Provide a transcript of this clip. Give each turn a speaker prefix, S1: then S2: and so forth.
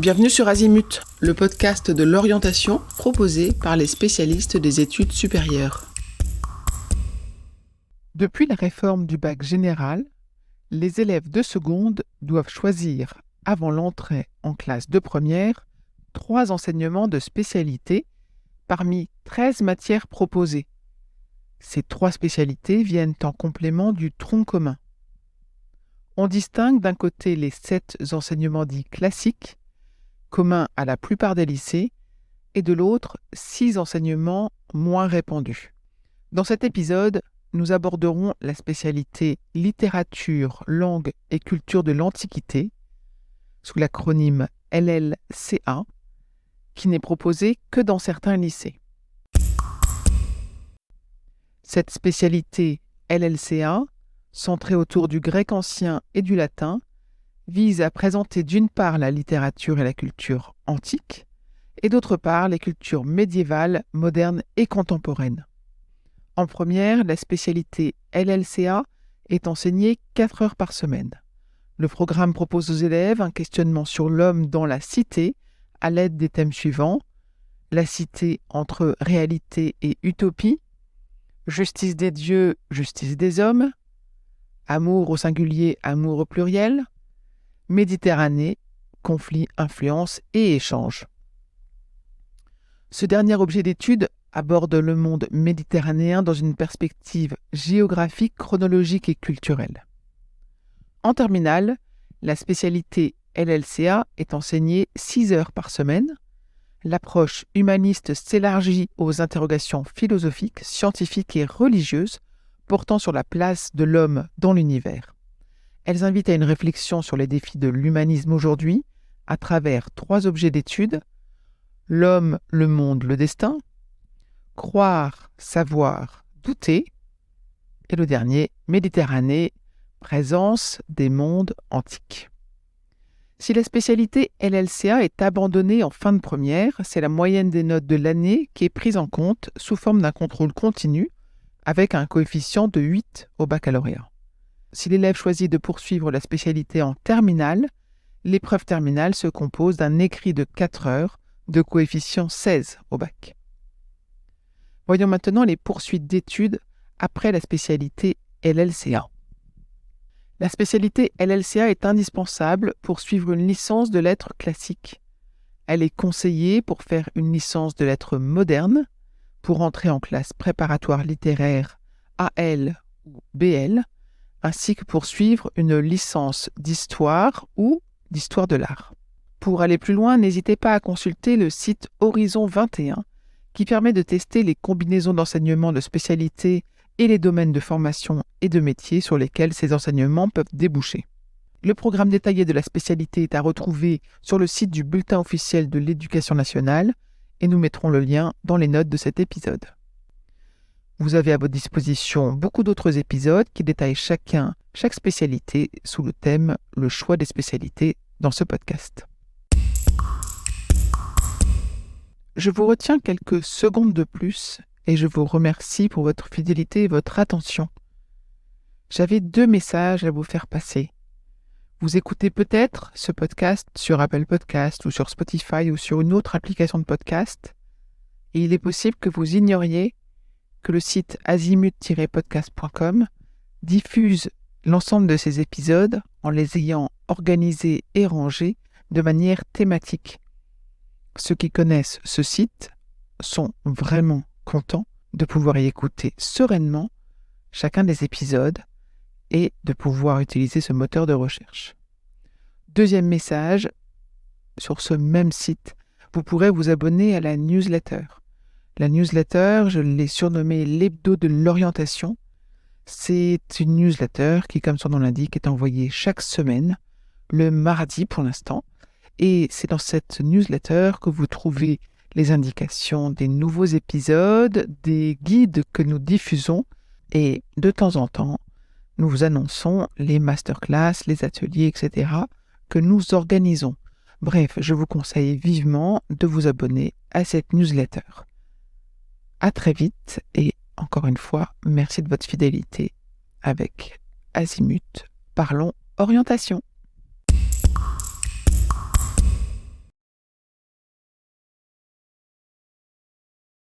S1: Bienvenue sur Azimut, le podcast de l'orientation proposé par les spécialistes des études supérieures.
S2: Depuis la réforme du bac général, les élèves de seconde doivent choisir, avant l'entrée en classe de première, 3 enseignements de spécialité parmi 13 matières proposées. Ces 3 spécialités viennent en complément du tronc commun. On distingue d'un côté les 7 enseignements dits classiques, communs à la plupart des lycées, et de l'autre 6 enseignements moins répandus. Dans cet épisode, nous aborderons la spécialité littérature, langue et culture de l'Antiquité, sous l'acronyme LLCA, qui n'est proposée que dans certains lycées. Cette spécialité LLCA, centrée autour du grec ancien et du latin, vise à présenter d'une part la littérature et la culture antique, et d'autre part les cultures médiévales, modernes et contemporaines. En première, la spécialité LLCA est enseignée 4 heures par semaine. Le programme propose aux élèves un questionnement sur l'homme dans la cité à l'aide des thèmes suivants: la cité entre réalité et utopie, justice des dieux, justice des hommes, amour au singulier, amour au pluriel, Méditerranée, conflit, influence et échange. Ce dernier objet d'étude aborde le monde méditerranéen dans une perspective géographique, chronologique et culturelle. En terminale, la spécialité LLCA est enseignée 6 heures par semaine. L'approche humaniste s'élargit aux interrogations philosophiques, scientifiques et religieuses portant sur la place de l'homme dans l'univers. Elles invitent à une réflexion sur les défis de l'humanisme aujourd'hui à travers 3 objets d'étude: l'homme, le monde, le destin, croire, savoir, douter, et le dernier, Méditerranée, présence des mondes antiques. Si la spécialité LLCA est abandonnée en fin de première, c'est la moyenne des notes de l'année qui est prise en compte sous forme d'un contrôle continu avec un coefficient de 8 au baccalauréat. Si l'élève choisit de poursuivre la spécialité en terminale, l'épreuve terminale se compose d'un écrit de 4 heures de coefficient 16 au bac. Voyons maintenant les poursuites d'études après la spécialité LLCA. La spécialité LLCA est indispensable pour suivre une licence de lettres classiques. Elle est conseillée pour faire une licence de lettres modernes, pour entrer en classe préparatoire littéraire AL ou BL, ainsi que pour suivre une licence d'histoire ou d'histoire de l'art. Pour aller plus loin, n'hésitez pas à consulter le site Horizon 21, qui permet de tester les combinaisons d'enseignements de spécialité et les domaines de formation et de métier sur lesquels ces enseignements peuvent déboucher. Le programme détaillé de la spécialité est à retrouver sur le site du Bulletin officiel de l'Éducation nationale, et nous mettrons le lien dans les notes de cet épisode. Vous avez à votre disposition beaucoup d'autres épisodes qui détaillent chaque spécialité sous le thème « Le choix des spécialités » dans ce podcast. Je vous retiens quelques secondes de plus et je vous remercie pour votre fidélité et votre attention. J'avais 2 messages à vous faire passer. Vous écoutez peut-être ce podcast sur Apple Podcast ou sur Spotify ou sur une autre application de podcast, et il est possible que vous ignoriez que le site azimut-podcast.com diffuse l'ensemble de ces épisodes en les ayant organisés et rangés de manière thématique. Ceux qui connaissent ce site sont vraiment contents de pouvoir y écouter sereinement chacun des épisodes et de pouvoir utiliser ce moteur de recherche. Deuxième message, sur ce même site, vous pourrez vous abonner à la newsletter. La newsletter, je l'ai surnommée l'hebdo de l'orientation. C'est une newsletter qui, comme son nom l'indique, est envoyée chaque semaine, le mardi pour l'instant. Et c'est dans cette newsletter que vous trouvez les indications des nouveaux épisodes, des guides que nous diffusons, et de temps en temps, nous vous annonçons les masterclass, les ateliers, etc. que nous organisons. Bref, je vous conseille vivement de vous abonner à cette newsletter. À très vite et encore une fois, merci de votre fidélité avec Azimut. Parlons orientation.